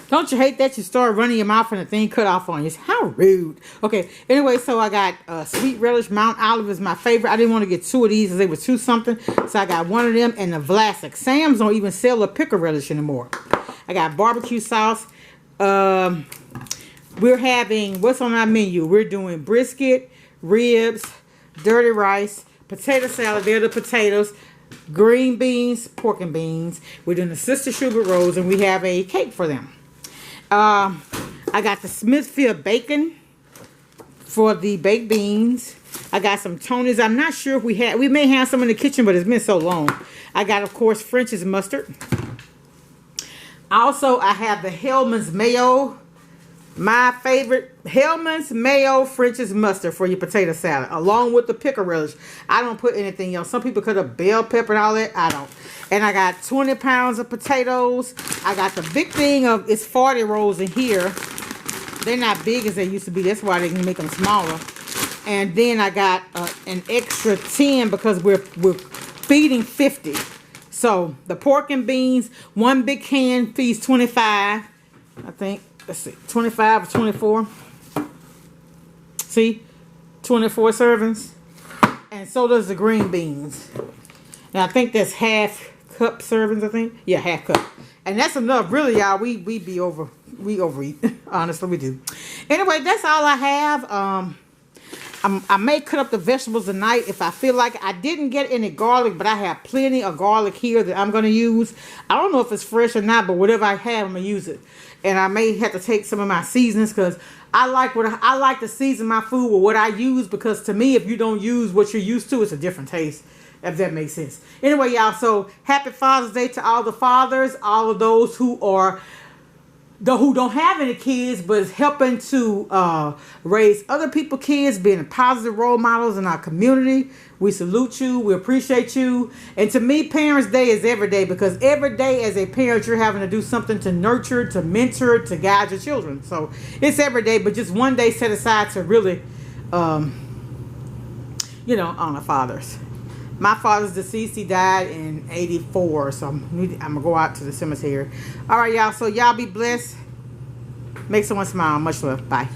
Don't you hate that you start running your mouth and the thing cut off on you? How rude. Okay, anyway, so I got sweet relish. Mount Olive is my favorite. I didn't want to get 2 of these because they were 2 something. So I got 1 of them and the Vlasic. Sam's don't even sell a pickle relish anymore. I got barbecue sauce. We're having, what's on our menu? We're doing brisket, ribs, dirty rice, potato salad. They're the potatoes. Green beans, pork and beans. We're doing the Sister Schubert rolls and we have a cake for them. I got the Smithfield bacon for the baked beans. I got some Tony's. I'm not sure if we may have some in the kitchen, but it's been so long. I got, of course, French's mustard. Also, I have the Hellman's mayo. My favorite, Hellman's mayo French's mustard for your potato salad, along with the pickle relish. I don't put anything else. Some people could have bell pepper and all that. I don't. And I got 20 pounds of potatoes. I got the big thing of, it's 40 rolls in here. They're not big as they used to be. That's why they can make them smaller. And then I got an extra 10 because we're feeding 50. So the pork and beans, 1 big can feeds 25, I think. Let's see, 25 or 24. See, 24 servings. And so does the green beans. And I think that's half cup servings, I think. Yeah, half cup. And that's enough. Really, y'all, we overeat. Honestly, we do. Anyway, that's all I have. I may cut up the vegetables tonight if I feel like it. I didn't get any garlic, but I have plenty of garlic here that I'm going to use. I don't know if it's fresh or not, but whatever I have, I'm going to use it. And I may have to take some of my seasonings because I like to season my food with what I use, because to me, if you don't use what you're used to, it's a different taste, if that makes sense. Anyway, y'all, so happy Father's Day to all the fathers, all of those who don't have any kids, but is helping to raise other people's kids, being positive role models in our community. We salute you. We appreciate you. And to me, Parents' Day is every day, because every day as a parent, you're having to do something to nurture, to mentor, to guide your children. So it's every day, but just one day set aside to really, honor fathers. My father's deceased. He died in 84. So I'm going to go out to the cemetery. All right, y'all. So y'all be blessed. Make someone smile. Much love. Bye.